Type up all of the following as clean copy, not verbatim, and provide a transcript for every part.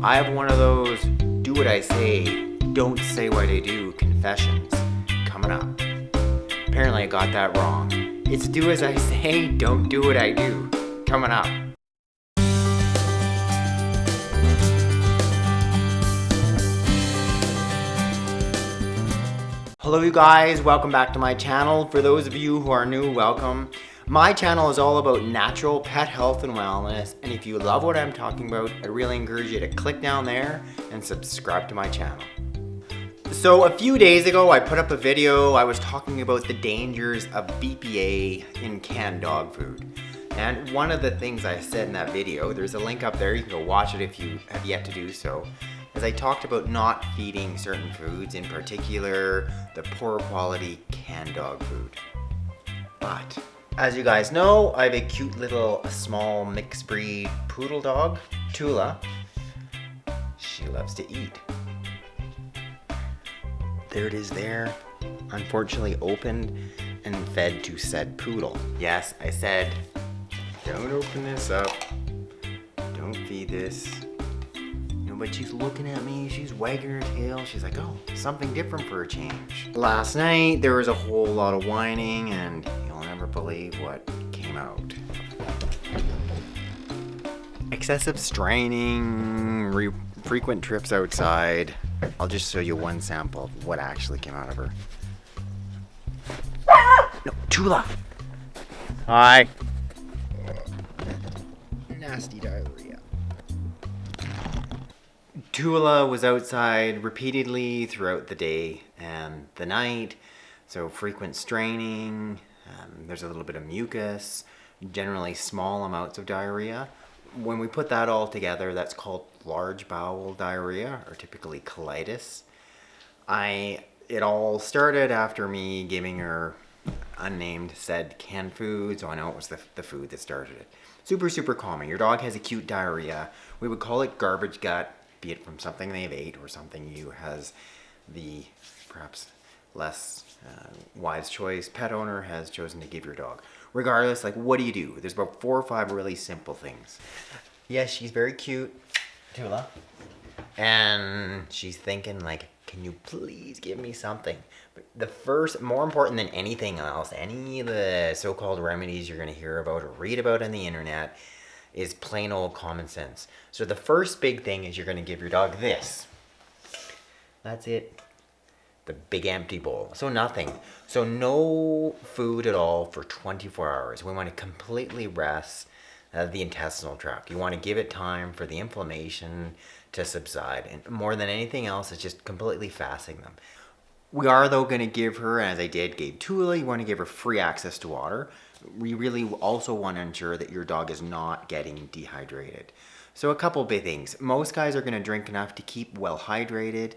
I have one of those do what I say, don't say what I do confessions coming up. Apparently I got that wrong. It's do as I say, don't do what I do coming up. Hello you guys, welcome back to my channel. For those of you who are new, welcome. My channel is all about natural pet health and wellness, and if you love what I'm talking about, I really encourage you to click down there and subscribe to my channel. So a few days ago, I put up a video. I was talking about the dangers of BPA in canned dog food. And one of the things I said in that video, there's a link up there, you can go watch it if you have yet to do so, is I talked about not feeding certain foods, in particular, the poor quality canned dog food. But, as you guys know, I have a cute little small mixed breed poodle dog, Tula. She loves to eat. There it is there, unfortunately opened and fed to said poodle. Yes, I said, don't open this up, don't feed this. But she's looking at me, she's wagging her tail, she's like, oh, something different for a change. Last night, there was a whole lot of whining, and you'll never believe what came out. Excessive straining, frequent trips outside. I'll just show you one sample of what actually came out of her. No, Tula! Hi. Nasty diarrhea. Tula was outside repeatedly throughout the day and the night, so frequent straining, there's a little bit of mucus, generally small amounts of diarrhea. When we put that all together, that's called large bowel diarrhea, or typically colitis. It all started after me giving her unnamed said canned food, so I know it was the food that started it. Super common. Your dog has acute diarrhea. We would call it garbage gut, be it from something they've ate or something you has the perhaps less wise choice pet owner has chosen to give your dog. Regardless, like, what do? There's about 4 or 5 really simple things. Yes, she's very cute, Tula, and she's thinking like, can you please give me something? But the first, more important than anything else, any of the so-called remedies you're going to hear about or read about on the internet, is plain old common sense. So the first big thing is you're going to give your dog this. That's it. The big empty bowl. So nothing. So no food at all for 24 hours. We want to completely rest the intestinal tract. You want to give it time for the inflammation to subside. And more than anything else, it's just completely fasting them. We are, though, going to give her, as I gave Tula, you want to give her free access to water. We really also want to ensure that your dog is not getting dehydrated. So a couple big things. Most guys are going to drink enough to keep well hydrated.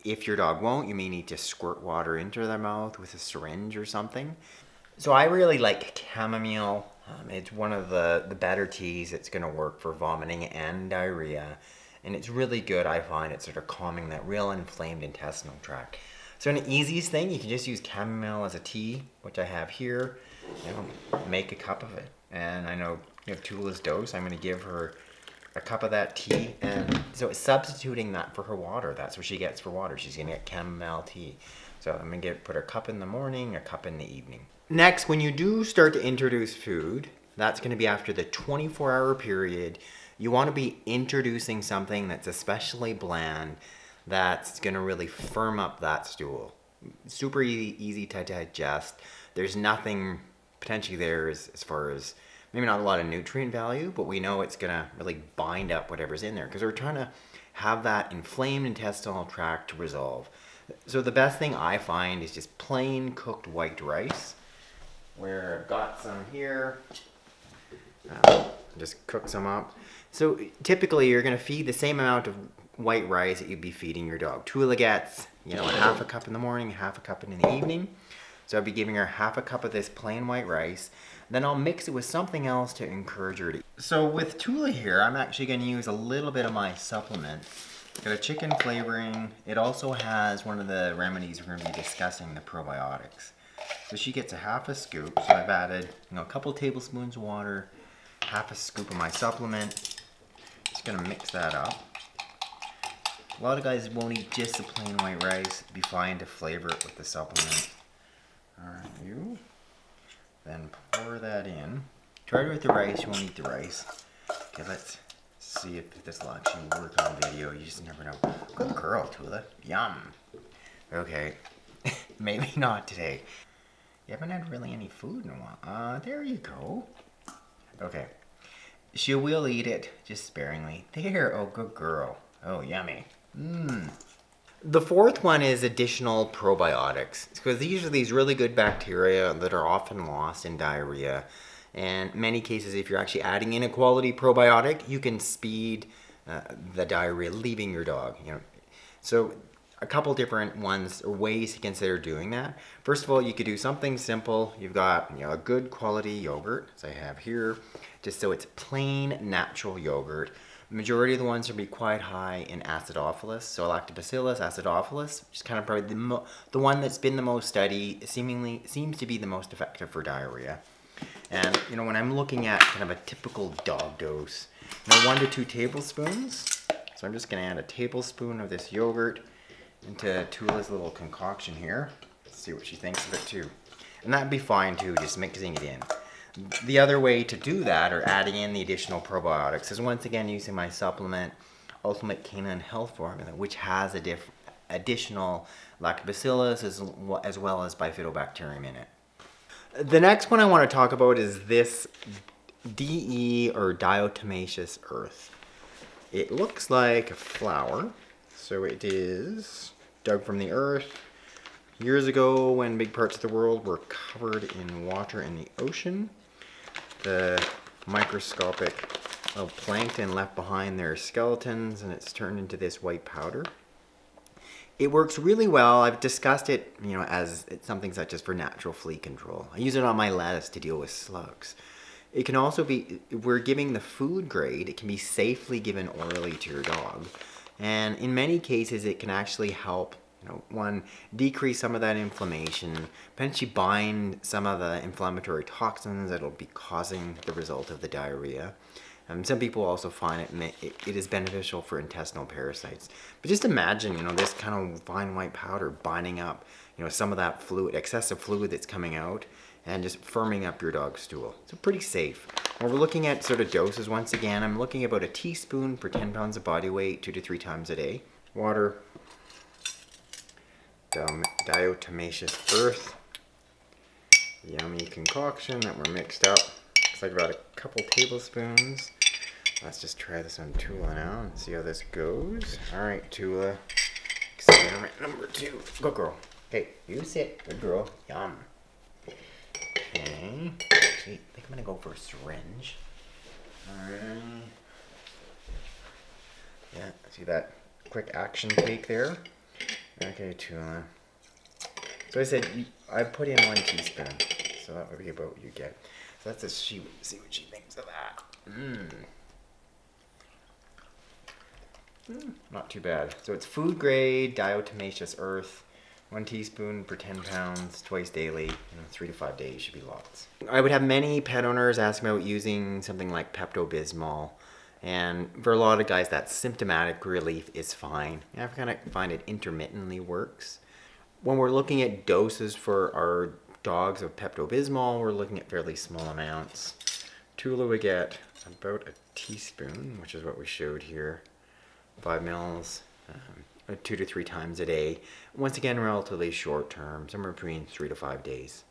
If your dog won't, you may need to squirt water into their mouth with a syringe or something. So I really like chamomile. It's one of the better teas that's going to work for vomiting and diarrhea. And it's really good, I find, at sort of calming that real inflamed intestinal tract. So an easiest thing, you can just use chamomile as a tea, which I have here. Make a cup of it. And I know you have Tula's dose. I'm going to give her a cup of that tea. And so it's substituting that for her water. That's what she gets for water. She's going to get chamomile tea. So I'm going to put her a cup in the morning, a cup in the evening. Next, when you do start to introduce food, that's going to be after the 24-hour period. You want to be introducing something that's especially bland, that's going to really firm up that stool. Super easy to digest. There's nothing potentially there as far as, maybe not a lot of nutrient value, but we know it's going to really bind up whatever's in there because we're trying to have that inflamed intestinal tract to resolve. So the best thing I find is just plain cooked white rice, where I've got some here. Just cook some up. So typically you're going to feed the same amount of white rice that you'd be feeding your dog. Tula gets, half a cup in the morning, half a cup in the evening. So I'll be giving her half a cup of this plain white rice. Then I'll mix it with something else to encourage her to eat. So with Tula here, I'm actually going to use a little bit of my supplement. Got a chicken flavoring. It also has one of the remedies we're going to be discussing, the probiotics. So she gets a half a scoop. So I've added, a couple tablespoons of water, half a scoop of my supplement. Just going to mix that up. A lot of guys won't eat just the plain white rice. It'd be fine to flavor it with the supplement. Alright, you. Then pour that in. Try it with the rice, you won't eat the rice. Okay, let's see if this will actually work on video. You just never know. Good girl, Tula. Yum. Okay. Maybe not today. You haven't had really any food in a while. There you go. Okay. She will eat it, just sparingly. There, oh, good girl. Oh, yummy. The fourth one is additional probiotics, because these are these really good bacteria that are often lost in diarrhea. And in many cases, if you're actually adding in a quality probiotic, you can speed the diarrhea leaving your dog. So a couple different ones or ways to consider doing that. First of all, you could do something simple. You've got a good quality yogurt, as I have here, just so it's plain natural yogurt. The majority of the ones will be quite high in acidophilus, so lactobacillus acidophilus, which is kind of probably the one that's been the most studied, seemingly seems to be the most effective for diarrhea. And when I'm looking at kind of a typical dog dose, 1 to 2 tablespoons. So I'm just going to add a tablespoon of this yogurt into Tula's little concoction here. Let's see what she thinks of it too. And that'd be fine too, just mixing it in. The other way to do that, or adding in the additional probiotics, is once again using my supplement, Ultimate Canine Health Formula, which has additional lactobacillus as well as bifidobacterium in it. The next one I want to talk about is this DE, or diatomaceous earth. It looks like a flower, so it is dug from the earth years ago when big parts of the world were covered in water in the ocean. The microscopic plankton left behind their skeletons, and it's turned into this white powder. It works really well. I've discussed it, as something such as for natural flea control. I use it on my lettuce to deal with slugs. It can also be, if we're giving the food grade, it can be safely given orally to your dog. And in many cases, it can actually help, one, decrease some of that inflammation, potentially bind some of the inflammatory toxins that'll be causing the result of the diarrhea. Some people also find it is beneficial for intestinal parasites. But just imagine, this kind of fine white powder binding up, some of that fluid, excessive fluid that's coming out, and just firming up your dog's stool. So pretty safe. When we're looking at sort of doses, once again, I'm looking at about a teaspoon per 10 pounds of body weight, 2 to 3 times a day. Water, diatomaceous earth, yummy concoction that we're mixed up. Looks like about a couple tablespoons. Let's just try this on Tula now and see how this goes. All right, Tula, experiment number 2. Good girl. Hey, you sit. Good girl. Yum. Okay. Actually, I think I'm gonna go for a syringe. All right. Yeah, see that quick action take there? Okay, Tula. So I said I put in 1 teaspoon, so that would be about what you get. So that's see what she thinks of that. Not too bad. So it's food grade diatomaceous earth. 1 teaspoon per 10 pounds, twice daily, 3 to 5 days should be lots. I would have many pet owners ask me about using something like Pepto-Bismol. And for a lot of guys, that symptomatic relief is fine. I kind of find it intermittently works. When we're looking at doses for our dogs of Pepto-Bismol, we're looking at fairly small amounts. Tula would get about a teaspoon, which is what we showed here. 5 mils, 2 to 3 times a day. Once again, relatively short term, somewhere between 3 to 5 days.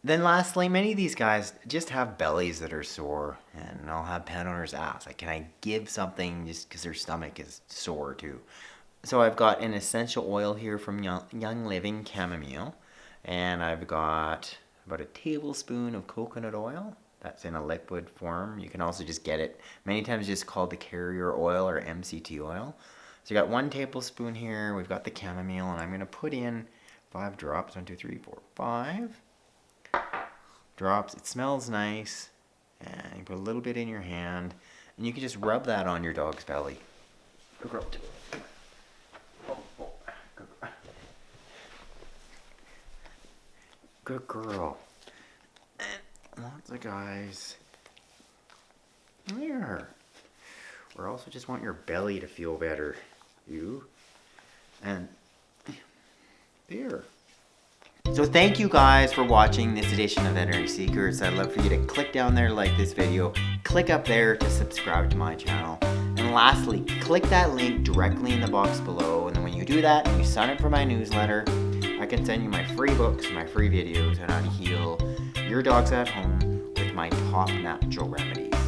Then lastly, many of these guys just have bellies that are sore, and I'll have pet owners ask, can I give something just because their stomach is sore too? So I've got an essential oil here from Young Living Chamomile, and I've got about a tablespoon of coconut oil. That's in a liquid form. You can also just get it many times just called the carrier oil or MCT oil. So you got 1 tablespoon here. We've got the chamomile, and I'm going to put in 5 drops. 1, 2, 3, 4, 5 drops. It smells nice. And you put a little bit in your hand, and you can just rub that on your dog's belly. Good girl. Good girl. And lots of guys. There. We also just want your belly to feel better. You. And there. So thank you guys for watching this edition of Veterinary Secrets. I'd love for you to click down there to like this video. Click up there to subscribe to my channel. And lastly, click that link directly in the box below. And then when you do that and you sign up for my newsletter, I can send you my free books, my free videos on how to heal your dogs at home with my top natural remedies.